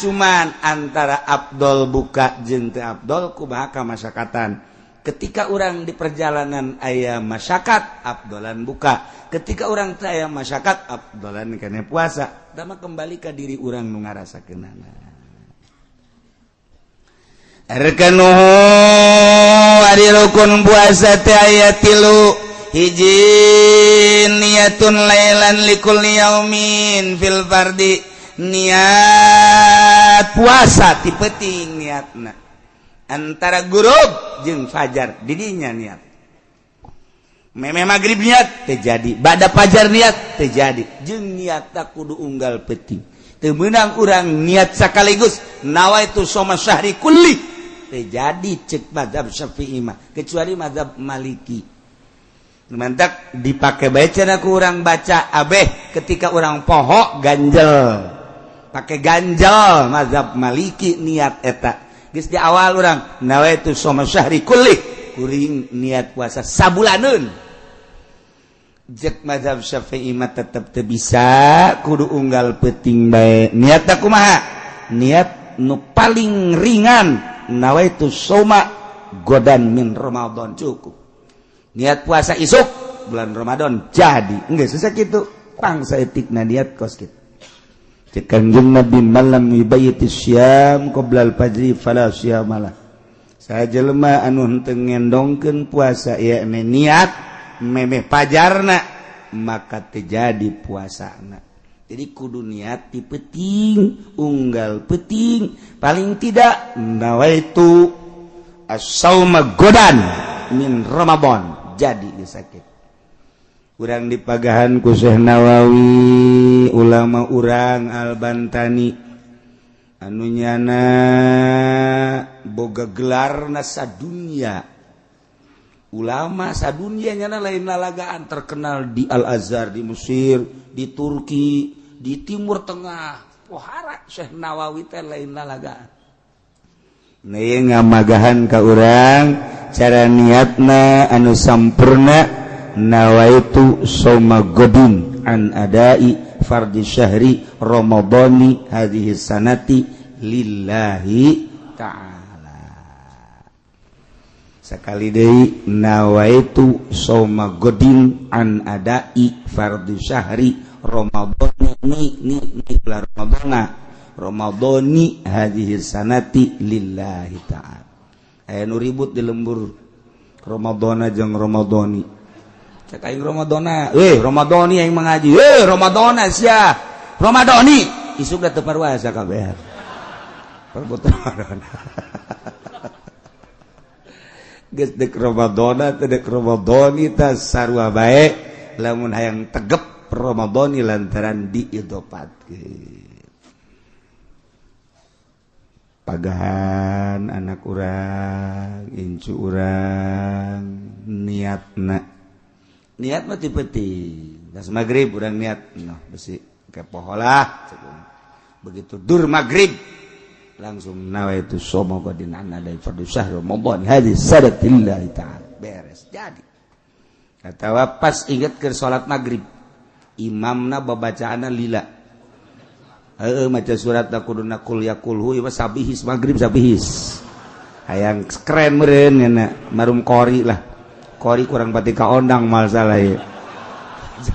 antara Abdul buka jeung teu Abdul kumaha ka masyakatan. Ketika orang di perjalanan aya masyakat Abdulan buka. Ketika orang teu aya masyakat Abdulan kene puasa. Da mah kembali ka diri urang nu ngarasakeunana. Arkanuhu ari rukun puasa teh aya 3. Hiji niyatun lailan likulli yaumin fil fardi. Niat puasa ti penting niatna antara gurub jeung fajar didinya niat. Memeh magrib niat terjadi, bada fajar niat terjadi, jeung niat tak kudu unggal penting. Teu meunang urang niat sakaligus nawaitu shoma syahri kulli terjadi cek mazhab Syafi'i mah kecuali mazhab Maliki. Mantak dipake bacana ku urang baca abeh ketika urang poho ganjel. Pakai ganjal mazhab Maliki niat eta geus di awal urang nawaitu shoma syahri kulli kuring niat puasa sabulaneun. Jek mazhab Syafi'i mah tetep teu bisa kudu unggal peuting bae. Niatna kumaha? Niat nu paling ringan nawaitu shoma godan min Ramadan cukup. Niat puasa isuk bulan Ramadan jadi geus susah kitu pangsa etikna niat kos kitu. Kanjeng Nabi malam ibayatis syam qoblal fajri fala syamalah. Sajelema anu henteu ngendongkeun puasa yakni niat memeh pajarna maka terjadi puasana. Jadi kudu niat ti penting, unggal penting, paling tidak nawaitu as-sauma godan min Ramadan jadi sakit. Urang dipagahan ku Syekh Nawawi ulama urang Al-Bantani anu nyana boga gelarna sadunya ulama sadunya nyana lain lalagaan terkenal di Al-Azhar di Mesir di Turki di Timur Tengah pohara Syekh Nawawi teh lain lalagaan. Nah ngamagahan ka urang cara niatna anu sampurna nawaitu soma godin an adai fardhi syahri ramadhani hadhihi sanati lillahi ta'ala. Sakali deui nawaitu soma godin an adai fardhi syahri ramadhani ni bulan ramadhani hadhihi sanati lillahi ta'ala. Aya nu ribut di lembur Ramadhana jeung ramadhani. Cek aing Ramadhana, Ramadhani aing mengaji, Ramadhana sia, Ramadhani, isuk da teu parwasa kabeh. Perbuatan Ramadhana. Geus dek Ramadhana teh dek Ramadhani teh sarua bae, lamun hayang tegep Ramadhani lantaran diidopatkeun. Pagahan anak urang, incu urang, niatna niat mah ti penting. Das magrib urang niat noh besi ke poholah. Begitu dur magrib langsung nawaitu shoma godin an adai fardhu syahr Ramadan hadis sadatillah ta'ala beres jadi. Atawa pas inget ke salat magrib imamna babacaana lila. Maca surat kuduna qul yaqulhu ieu sabihis magrib sabihis. Hayang keren meureun nya marum qori lah. Kori kurang pati kaondang mal salah ya.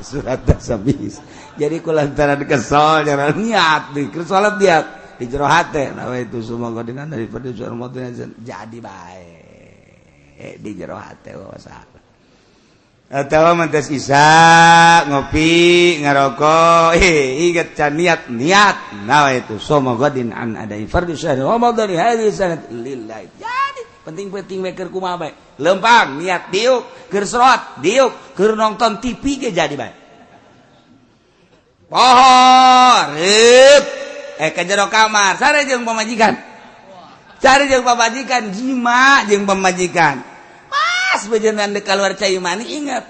Surat sabihis. Jadi kulantaran kesal jangan niat di salat dia di jero hate nawaitu suma godinan daripada Ramadan jadi bae di jero hate wasalah. Atawa mantes isa ngopi ngarokok ingat can niat nawaitu suma godin an adai fardhu syahr Ramadan hadis sanad lillahi jadi penting-penting we keur kumaha bae lempang niat diuk keur salat diuk keur nonton TV ge jadi bae poho reup ke jero kamar sare jeung pamajikan cari jeung pamajikan jima jeung pamajikan pas bejeunna deuk kaluar cai mani ingat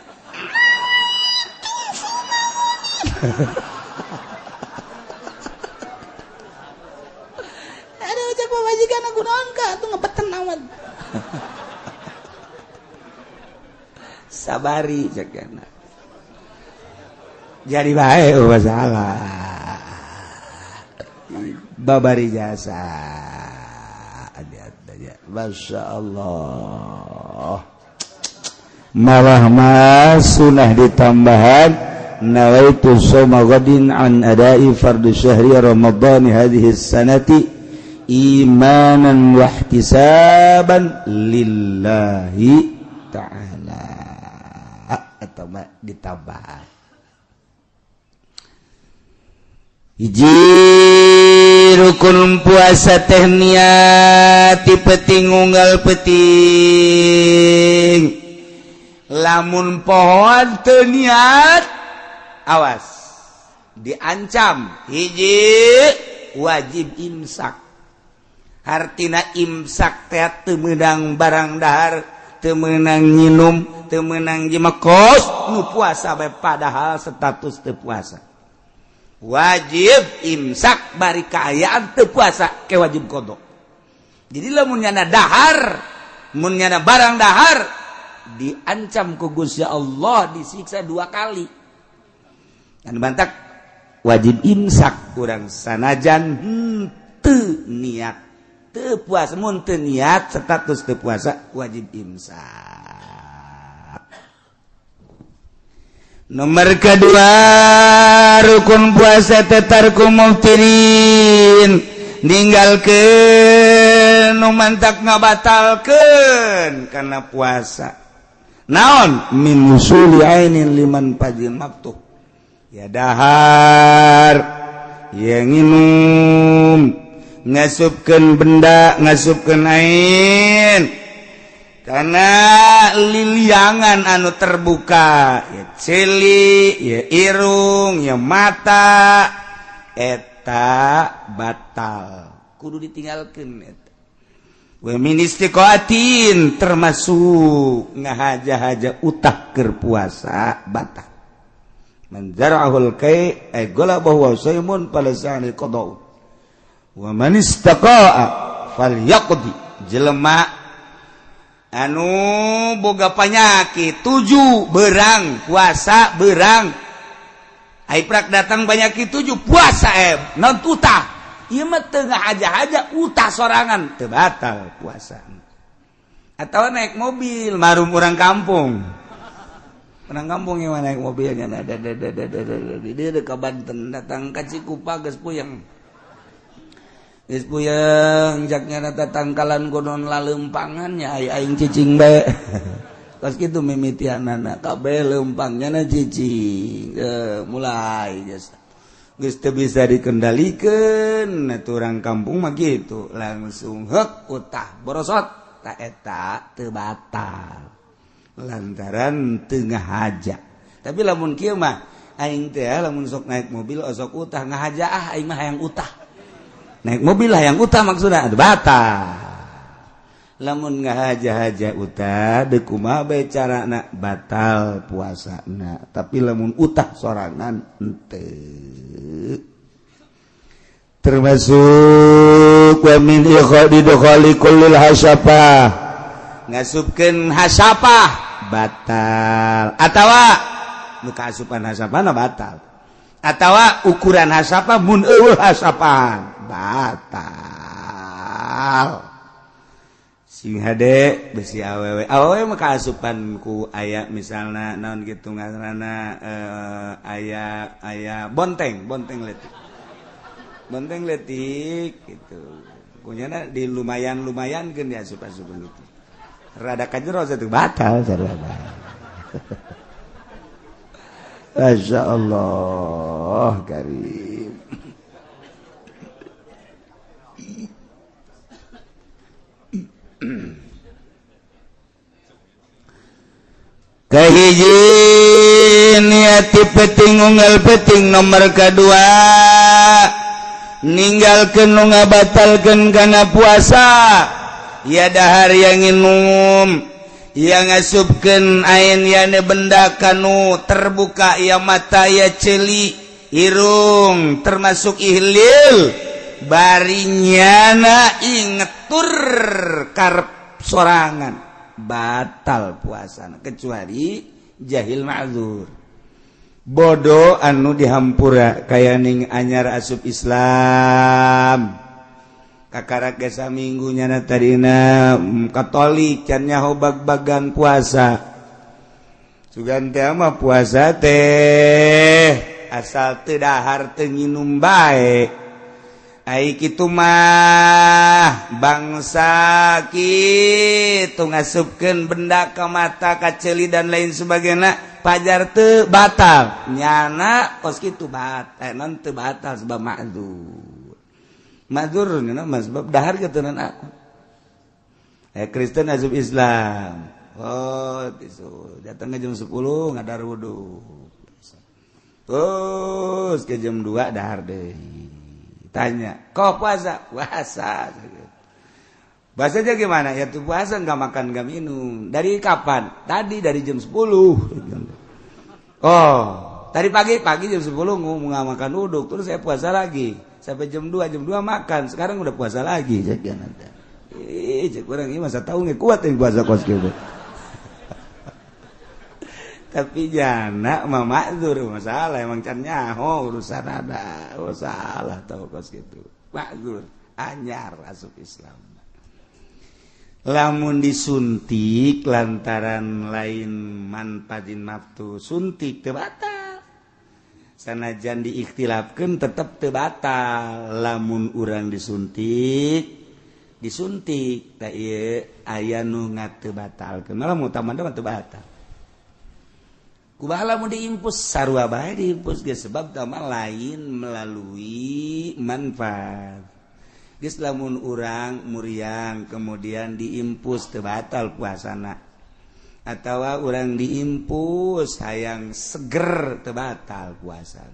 aduh cek pamajikan aku naon ka atuh ngepeten amat sabari cek kana jadi bae masalah babari jasa Masya Allah malah mas sunah ditambahan nawaitu soma ghadin an adai fardu syahri ramadhani hadhihi sanati imanan wa ihtisaban lillahi ta'ala atau ditambah hiji rukun puasa teh niat ti penting unggal penting lamun pohon teu niat awas diancam hiji wajib imsak artina imsak teh teu meunang barang dahar teu meunang nginum teu meunang jemekos nu puasa bae padahal status teu puasa wajib imsak bari kaayaan teu puasa ke wajib qada. Jadi lamun nyana dahar, mun nyana barang dahar diancam ku Gusti Allah disiksa 2 kali. Kan bantak wajib imsak urang sanajan teu niat teu puasa mun teu niat status teu puasa wajib imsak. Nomor kedua rukun puasa tetarku muftirin ninggalkeun nu mantak ngabatalkeun kana puasa naon min usuli ainin liman fajil maktuh ya dahar ya nginum ngasupkeun benda ngasupkeun ain karena liliangan anu terbuka ya celi ya irung ya mata eta batal kudu ditinggalkeun eta wa min istiqatin termasuk ngahaja-haja utah keur puasa batal man zara'ahul kai ay galabahu wa saymun falasani qada wa man istaqa'a falyaqdi jelema anu boga panyakit 7 berang puasa berang ai prak datang panyakit 7 puasa non utah ieu mah teu ngahaja-haja utah sorangan teu batal puasa atawa naik mobil marum urang kampung yang naik mobilnya ada dia ka Banten datang ka Cikupa geus puyeng geus puyeng jaknya tatangkalan gonon lalempangannya aing cicing bae kos kitu mimitianana kabeh leumpangnya na cicing mulai geus teu bisa dikendalikeun atuh urang kampung mah kitu langsung heuk utah borosot ta eta teu batal lantaran teu ngahaja tapi lamun kieu mah aing teh lamun sok naik mobil sok utah ngahaja aing mah hayang utah naik mobil lah yang utah maksudnya batal lamun ngahaja-haja utah deuk kumaha bae carana batal puasana tapi lamun utah sorangan henteu termasuk wa min ikhadi kullil hasyafah ngasupkeun hasyafah batal atawa nu kaasupan hasyafana batal atawa ukuran hasyafah mun eueuh hasyafah batal sing hade besi awewe mah kaasupan ku aya misalna naon kitu ngaranna aya bonteng letik gitu kunyana di lumayan-lumayankeun dia asup-asup gitu rada kajero satu batal sarua Masya Allah karim kahiji niati peting unggal peting nomor kedua ninggalkeun nu ngabatalkeun kana puasa ya dahar yang nginum yang ngasupkeun ain yana benda kanu terbuka ya mata ya celi irung termasuk ihlil bari nyana ingetur karep sorangan batal puasana kecuali jahil ma'dzur bodoh anu dihampura kaya ning anyar asup Islam kakara gesa minggu nyana tadina Katolik can nyaho bag-bagan puasa sugan teh mah puasa teh asal teu dahar teu nginum bae ai kitu mah bangsa kitu ngasupkeun benda ka mata ka ceuli dan lain sebagainya pajar teu batal nyana kos kitu batal non teu batal sebab ma'dzur nyana mah sebab dahar keteunan aku Kristen asup Islam tisu datang ke jam 10 ngadar wudu terus ke jam 2 dahar deui tanya, kok puasa? Puasa. Bahasanya gimana? Ya tuh puasa nggak makan nggak minum. Dari kapan? Tadi dari jam 10. Oh, tadi pagi jam 10 nggak makan uduk. Terus saya puasa lagi. Sampai jam 2 makan. Sekarang udah puasa lagi. Cek orang ini masa tahu nggak kuat yang puasa kos gitu. Tapi jana mah ma'dzur masalah emang can nyaho urusan ada salah tau kos gitu ma'dzur anyar asup Islam lamun disuntik lantaran lain manfatin nafsu suntik teu batal sanajan diikhtilafkeun tetep teu batal lamun urang disuntik tah ieu aya nu ngateu batalkeun malah mutamana teu batal kubaha lamun diimpus sarua bae diimpus geus sebab tama lain melalui manfaat. Geus lamun urang muriang kemudian diimpus teu batal puasana. Atawa urang diimpus hayang seger teu batal puasa.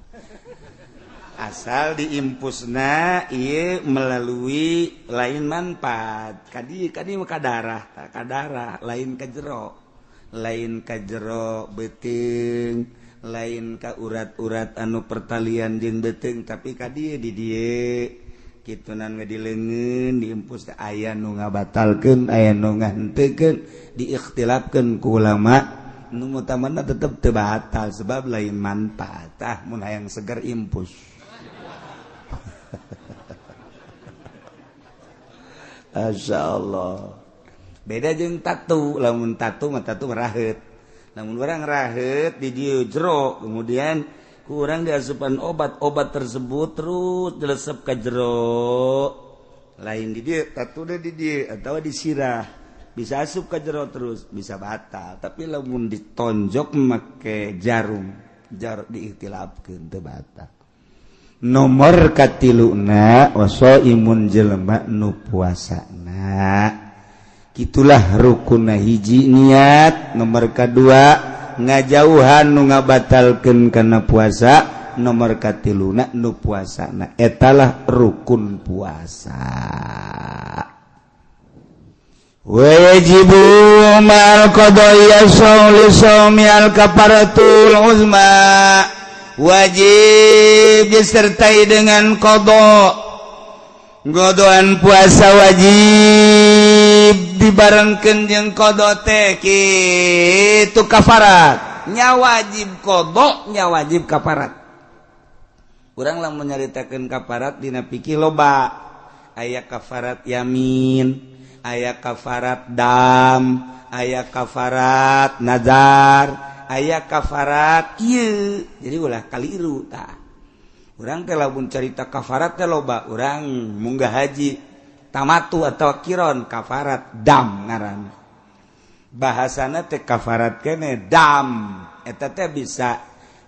Asal diimpusna ieu melalui lain manfaat. Kadi mah ka darah lain ka jero. Lain ka jero beuteung lain ka urat-urat anu pertalian jeung beuteung tapi ka dieu di dieu kitunan ngadileungeun diimpus aya nu ngabatalkeun aya nu ngahenteukeun diikhtilafkeun ku ulama nu mutamana tetep teu batal sebab lain manfaat mun hayang seger impus masyaallah beda jeung tatu lamun tatu mah tatu raheut lamun urang raheut di dieu jero kemudian ku urang diasupan obat tersebut terus dilesep ka jero lain di dieu tatu teh di dieu atawa disirah bisa asup ka jero terus bisa batal tapi lamun ditonjok make jarum diikhtilafkeun teu batal nomor katiluna wasaimun jelema nu puasana itulah rukunna hiji niat nomor kedua ngajauhan nu ngabatalkeun kana puasa nomor katiluna nu puasana etalah rukun puasa wajibu mal qadaya shauli al kafaratul uzma wajib disertai dengan qada godoan puasa wajib dibarengkeun jeung qada teh kitu kafarat nya wajib qada nya wajib kafarat urang lamun nyaritakeun kafarat dina fikih loba aya kafarat yamin aya kafarat dam aya kafarat nazar aya kafarat ieu jadi ulah kaliru tah urang teh lamun carita kafarat teh loba urang munggah haji tamatu atau kiron kafarat dam ngaran bahasana teh kafarat kene dam eta teh bisa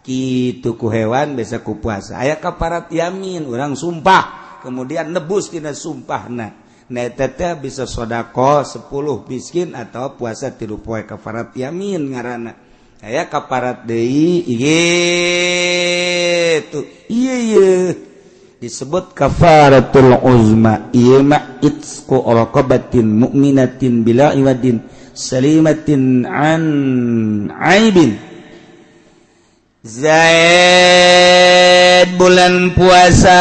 kitu ku hewan bisa ku puasa aya kafarat yamin urang sumpah kemudian nebus tina sumpahna na eta teh bisa sedekah 10 miskin atau puasa 3 poe kafarat yamin ngaranna aya kaparat deui gitu. Iya disebut kafaratul uzma ieu ma itsqu raqabatin mu'minatin bila iwadin salimatin an aibin. Zaid bulan puasa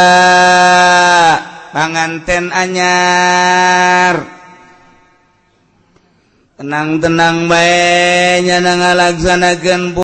panganten anyar tenang-tenang bae nya ngalaksanakeun